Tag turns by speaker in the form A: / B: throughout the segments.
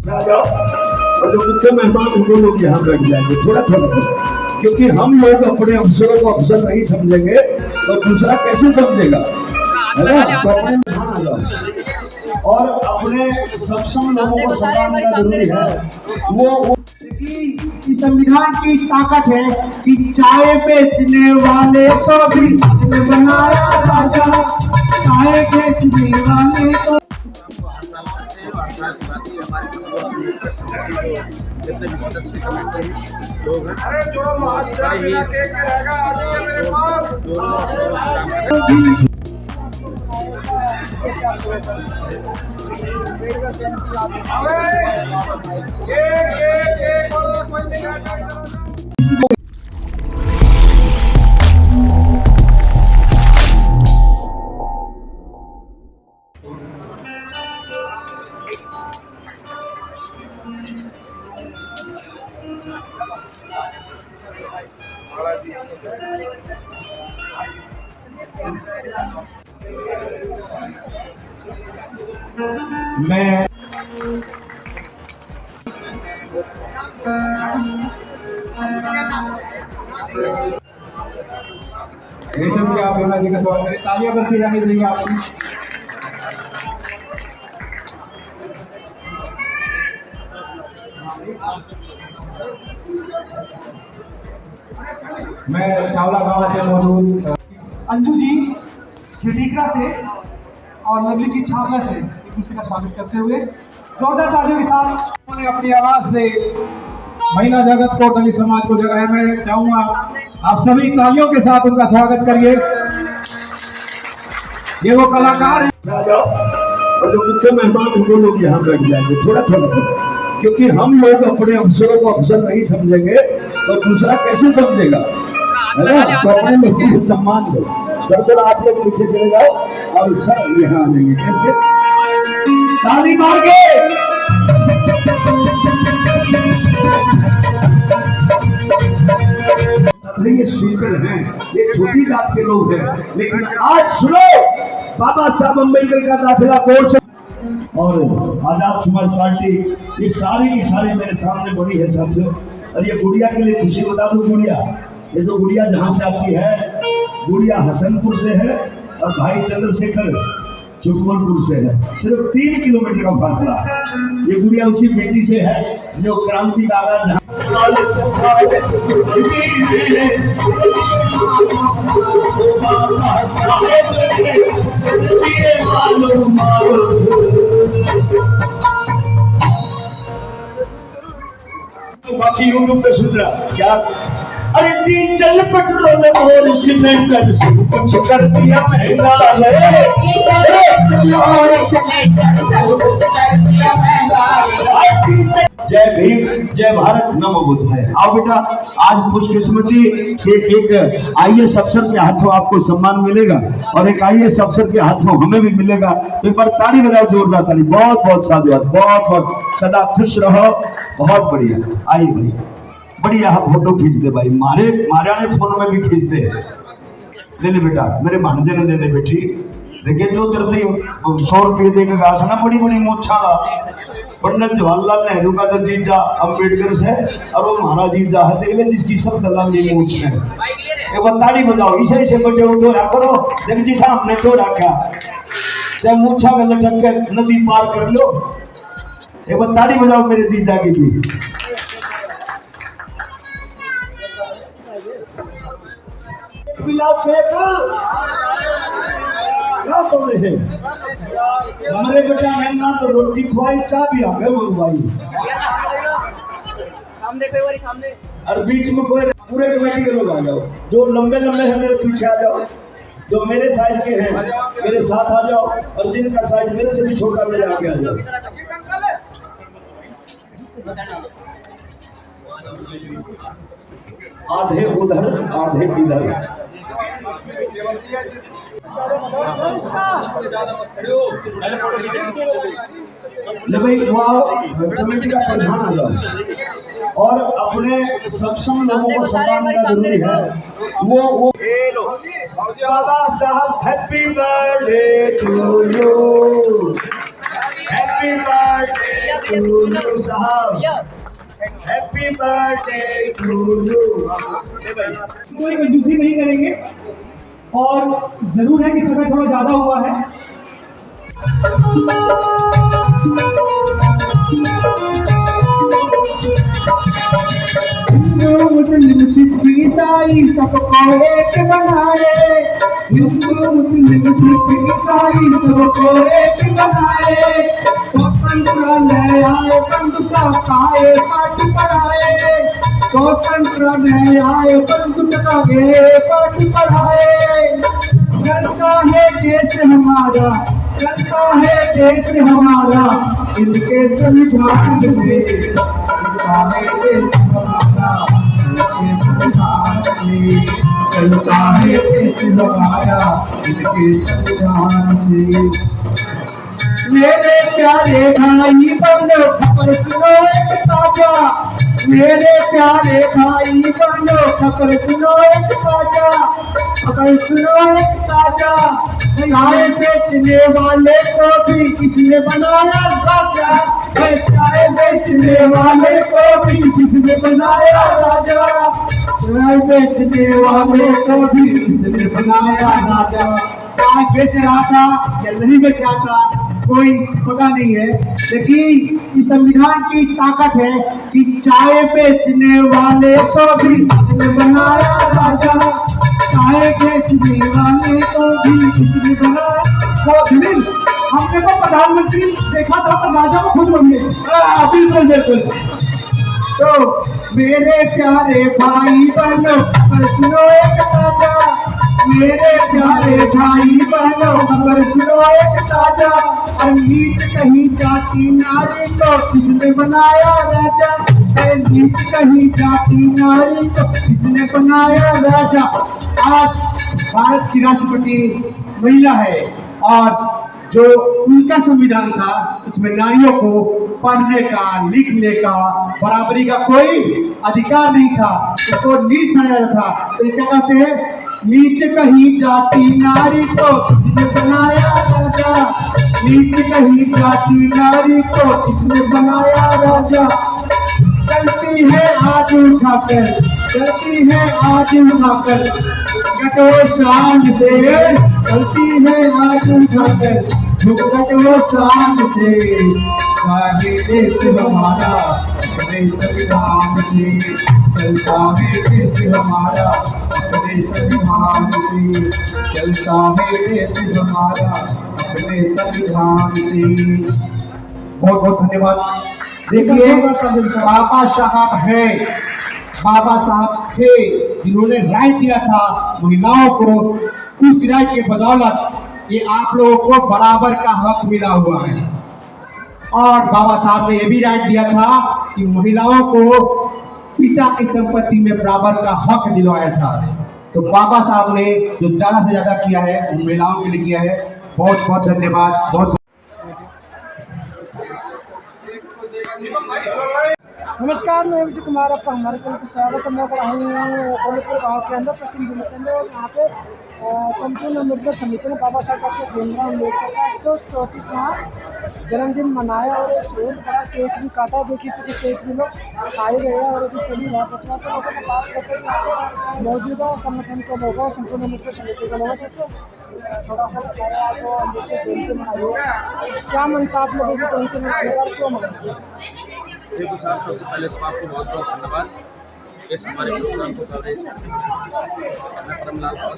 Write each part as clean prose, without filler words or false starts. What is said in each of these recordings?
A: आ जाओ और जो मुख्य मेहमान उनको लोग यहाँ बैठ जाएंगे थोड़ा थोड़ा, क्योंकि हम लोग अपने अफसरों को अफसर नहीं समझेंगे तो दूसरा कैसे समझेगा, है ना। तो अपने यहाँ आ जाओ और अपने सक्षम लोगों को सम्मान देना जरूरी है। वो
B: संविधान की ताकत है कि चाय बेचने वाले को भी बनाया राजा, चाय बेचने वाले को
C: अरे जो महाशय बिना केक के रहेगा आ जाइए मेरे पास।
A: मैं
D: रेशम के आप बेमा जी का स्वागत करें, तालियां बजती रहनी चाहिए आपकी। मैं चावला गांव से मौजूद
B: अंजू जी झिटिकरा से और लवली जी छावला से एक दूसरे का स्वागत करते हुए जोरदार तालियों के साथ
D: उन्होंने अपनी आवाज से महिला जगत को, दलित समाज को जगाया। मैं चाहूंगा आप सभी तालियों के साथ उनका स्वागत करिए। ये वो कलाकार है।
A: आ जाओ और जो मुख्य मेहमान उनको लोग यहाँ बैठ जाएंगे थोड़ा थोड़ा, क्योंकि हम लोग अपने अफसरों को अफसर नहीं समझेंगे तो दूसरा कैसे समझेगा, है ना। तो अपने लोगों को सम्मान दो। थोड़ा आप लोग पीछे चले जाओ और सर यहाँ आ जाएंगे। कैसे ताली मार के ये सुनकर हैं, ये छोटी जात के लोग हैं, लेकिन आज सुनो बाबा साहब अम्बेडकर का दाखिला कोर्स और आजाद समाज पार्टी, ये सारी की सारी मेरे सामने बड़ी है साथियों। और ये गुड़िया के लिए खुशी बता दूं, गुड़िया ये जो गुड़िया जहाँ से आती है, गुड़िया हसनपुर से है और भाई चंद्रशेखर चुकमनपुर से है। सिर्फ 3 किलोमीटर का फासला। ये गुड़िया उसी बेटी से है जो क्रांति का आगाज बाकी यूट्यूब पे सुन रहा क्या। अरे डीजल पेट्रोल और सिलेंडर सब कुछ कर दिया महंगा है। जय भीम, जय भारत, नमो बुद्धाय। आओ बेटा, आज खुशकिस्मती के एक IAS अफसर के हाथों आपको सम्मान मिलेगा और एक IAS अफसर के हाथों हमें भी मिलेगा। तो एक बार ताली बजाओ, जोरदार ताली। बहुत बहुत साधुवाद, बहुत बहुत, सदा खुश रहो। बहुत बढ़िया। आइए भाई, बढ़िया फोटो खींच दे भाई, मारे ने फोन में भी खींच दे। ले बेटा, मेरे भांजे ने दे दे बेटी। देखिए जो तेरे 100 रुपये देकर गया था ना, बड़ी बड़ी मूछा पंडित जवाहरलाल नेहरू का तो जीजा अम्बेडकर से और वो हमारा जीजा है, देख ले जिसकी सब दलाली मूछ है। एक बार ताड़ी बजाओ, इसे इसे बटे उठो करो। देख जी साहब हमने तो रखा चाहे मूछा का लटक के नदी पार कर लो। एक बार ताड़ी बजाओ मेरे जीजा की भी। हमारे बेटा ना तो रोटी खुआई, चाय भी आ गए भाई। सामने और बीच में कोई पूरे कमेटी के लोग आ जाओ, जो लंबे लंबे हैं मेरे पीछे आ जाओ, जो मेरे साइज के हैं मेरे साथ आ जाओ, और जिनका साइज मेरे से भी छोटा मेरे आगे आ जाओ। आधे उधर आधे इधर। भाई कमेटी का प्रधान आ जाओ और अपने सक्षम लोगों को सम्मान देना जरूरी है। वो Baba Saheb happy birthday to you, happy birthday to you साहब, हैप्पी बर्थडे टू यू।
B: कोई कंजूसी नहीं करेंगे और जरूर है कि समय थोड़ा ज्यादा हुआ है। मुस्लिम सिख ईसाई सबको एक बनाए, हिंदू मुस्लिम सिख ईसाई सबको एक बनाए। स्वतंत्र न्याय बंधुता पाए पाठ पढ़ाए, स्वतंत्र न्याय बंधुता के पाठ पढ़ाए। चलता है देश हमारा, चलता है देश हमारा, इनके संविधान में चलता है देश हमारा, इनके संविधान में चलता है देश हमारा, इनके संविधान से। मेरे प्यारे भाई बहनों खबर सुनो एक ताजा, मेरे प्यारे भाई बहनों खबर सुनो एक ताजा, खबर सुनो एक ताजा। चाय बेचने वाले को भी किसने बनाया राजा, चाय बेचने वाले को भी किसने बनाया राजा, चाय बेचने वाले को भी किसने बनाया राजा। चाय बेच रहा था या नहीं बेच रहा था कोई पता नहीं है, लेकिन इस संविधान की ताकत है कि चाय बेचने वाले को भी किसने बनाया राजा, चाय बेचने वाले को भी किसने बनाया। हमने तो प्रधानमंत्री देखा था तो राजा को खुद बन गए। बिल्कुल बिल्कुल। तो मेरे प्यारे भाई बहनों खबर सुनो एक ताजा, मेरे प्यारे भाई बहनों खबर सुनो एक ताजा। नीच कहीं जाति नारी को किसने बनाया राजा, नीच कहीं जाति नारी को किसने बनाया राजा। आज भारत की राष्ट्रपति महिला है और जो उनका संविधान था उसमें नारियों को पढ़ने का, लिखने का, बराबरी का कोई अधिकार नहीं था, उसको नीच माना जाता था। तो क्या कहते हैं, नीच कहीं जाति नारी को किसने बनाया राजा, नीच कहीं जाति नारी को किसने बनाया राजा। चलती है आज उठाकर, चलती है आज उठाकर गटो शान से, चलती है आज उठाकर गटो शान से। चाहे देश हमारा अपने संविधान से, चलता है देश हमारा अपने संविधान से, चलता है देश हमारा अपने संविधान से। बहुत बहुत धन्यवाद। देखिए बाबा साहब है, बाबा साहब थे जिन्होंने राय दिया था महिलाओं को। उस राय के बदौलत ये आप लोगों को बराबर का हक मिला हुआ है। और बाबा साहब ने यह भी राय दिया था कि महिलाओं को पिता की संपत्ति में बराबर का हक दिलवाया था। तो बाबा साहब ने जो ज्यादा से ज्यादा किया है वो महिलाओं के लिए किया है। बहुत बहुत धन्यवाद। बहुत
E: नमस्कार, मैं विजय कुमार, आपका हमारे चैनल पर स्वागत है। मैं पढ़ा हूँ दौलतपुर गाँव के अंदर पश्चिम जिले के अंदर। यहाँ पे संपूर्ण अम्बेडकर समिति ने बाबा साहब डॉक्टर भीमराव अम्बेडकर का 134वां जन्मदिन मनाया और एक बहुत बड़ा केक भी काटा। देखिए पीछे केक भी लोग खाए गए हैं और अभी कभी वहाँ पसरा तो बात करते मौजूदा संगठन के लोग हैं, संपूर्ण अम्बेडकर समिति के लोग हैं। थोड़ा सा जयंती मनाइए, क्या मनसा आप लोगों की जयंती मनाने का, क्यों मनाइए?
F: देखो साहब, सबसे पहले तो आपको बहुत बहुत धन्यवाद इस हमारे प्रोग्राम को कवरेज करने के लिए। मैं परमलाल और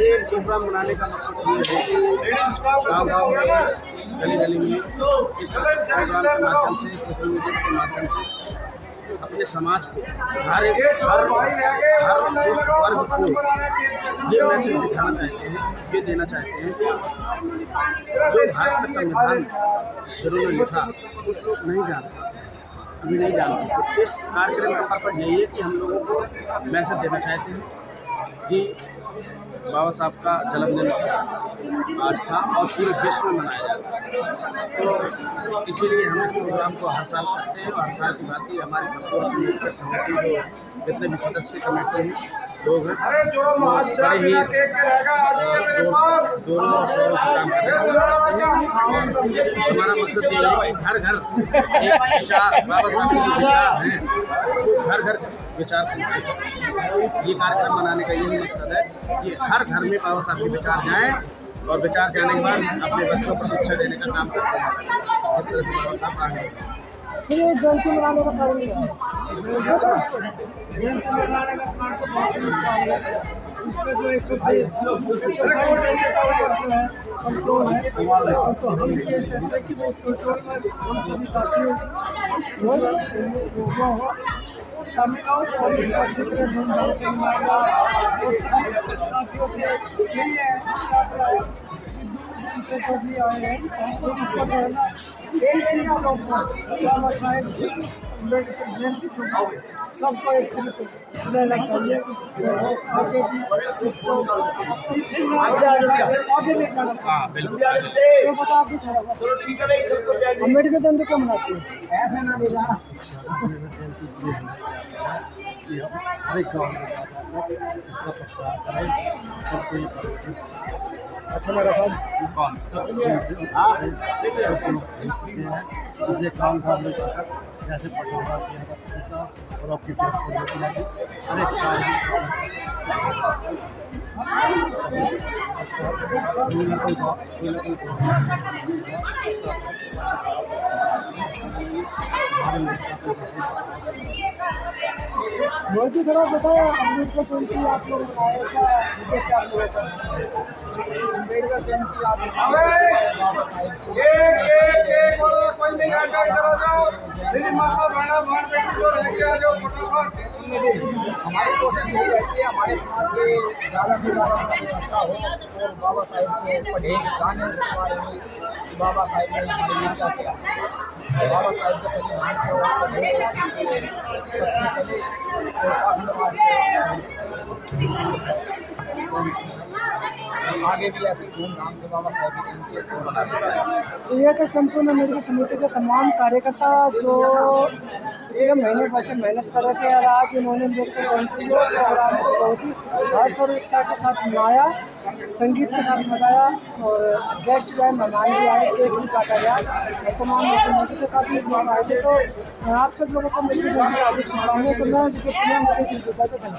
F: ये प्रोग्राम मनाने का मकसद ये है कि गाँव-गाँव में, गली-गली में इस प्रोग्राम के माध्यम से, सोशल मीडिया के माध्यम से अपने समाज को, हर वर्ग को ये मैसेज दिखाना चाहते हैं, ये देना चाहते हैं कि जो भारत का संविधान जिन्होंने लिखा कुछ लोग नहीं जानते, अभी नहीं जानते। तो इस कार्यक्रम का पर्पज यही है कि हम लोगों को मैसेज देना चाहते हैं कि बाबा साहब का जन्मदिन आज था और पूरे विश्व में मनाया जाता है। तो इसीलिए हम इस प्रोग्राम को हर साल करते हैं और हर साल की बात ही हमारी संपूर्ण समिति जो जितने भी सदस्य की कमेटी हैं लोग हैं।
C: अरे जो महाशय बिना केक के रहेगा आ जाइए मेरे पास।
F: दोनों शहरों से काम कर रहे हैं। हमारा मकसद ये है कि घर घर एक विचार, बाबा साहब के जो विचार हैं वो घर घर विचार पहुँचे। ये कार्यक्रम मनाने का यही मकसद है कि हर घर में बाबा साहब के विचार जाएँ और विचार जाने के बाद अपने बच्चों को शिक्षा देने का काम करते हैं। इस तरह से बाबा साहब आगे
E: फिर ये जयंती मनाने का कारण क्या है? जयंती मनाने का कारण तो बहुत है। इसका जो 122 कंट्रोल है, तो हम भी ये चाहते हैं कि वो इस कंट्रोल में हम सभी साथियों शामिल हो और इसको अच्छी तरह धूमधाम से मनाएगा। और सभी साथियों से यही है से जो भी आए हैं तो उसको जो है ना एक चीज़ के ऊपर बाबा साहेब अम्बेडकर जयंती को सबको एक तरीके रहना चाहिए। आगे भी इसको पीछे ना आगे ले जाना चाहिए। तो बता आप भी थोड़ा अम्बेडकर जयंती क्यों मनाते हैं? ऐसे ना ले जाना
D: हर एक गाँव में इसका प्रचार करें, सबको ये करें। अच्छा मेरा साहब कौन मुझे काम धाम में जाकर जैसे पटोरा किया था और आपकी तरफ हर एक काम
E: बहुत ही थोड़ा बताया अम्बेडकर जयंती आप लोग आए क्या उद्देश्य आप लोगों का? अम्बेडकर जयंती आप बाबा साहेब
C: एक वाला कोई नहीं आकर करो जाओ। मेरी माता बहना बहन बेटी जो रह गया जो फटाफट।
E: हमारी कोशिश यही रहती है हमारे समाज के ज़्यादा से ज़्यादा इकट्ठा हो और बाबा साहेब को पढ़े जाने उसके बारे में बाबा साहेब ने हमारे लिए क्या किया। बाबा साहेब के संविधान को चले और आगे भी ऐसे धूमधाम से बाबा साहेब की जयंती को मनाते हैं। तो यह कि संपूर्ण मेडिकल समिति के तमाम कार्यकर्ता जो पिछले महीने भर से मेहनत कर रहे थे और आज इन्होंने अम्बेडकर जयंती के प्रोग्राम को बहुत ही हर्ष और उत्साह के साथ मनाया, संगीत के साथ मनाया और गेस्ट जो है मेहमान भी आए, केक भी काटा गया और तमाम लोगों मौजूद थे, काफ़ी लोग आए थे। तो आप सब लोगों को मेडिकल जयंती की हार्दिक शुभकामनाएं। तो मैं मुझे इजाज़त है।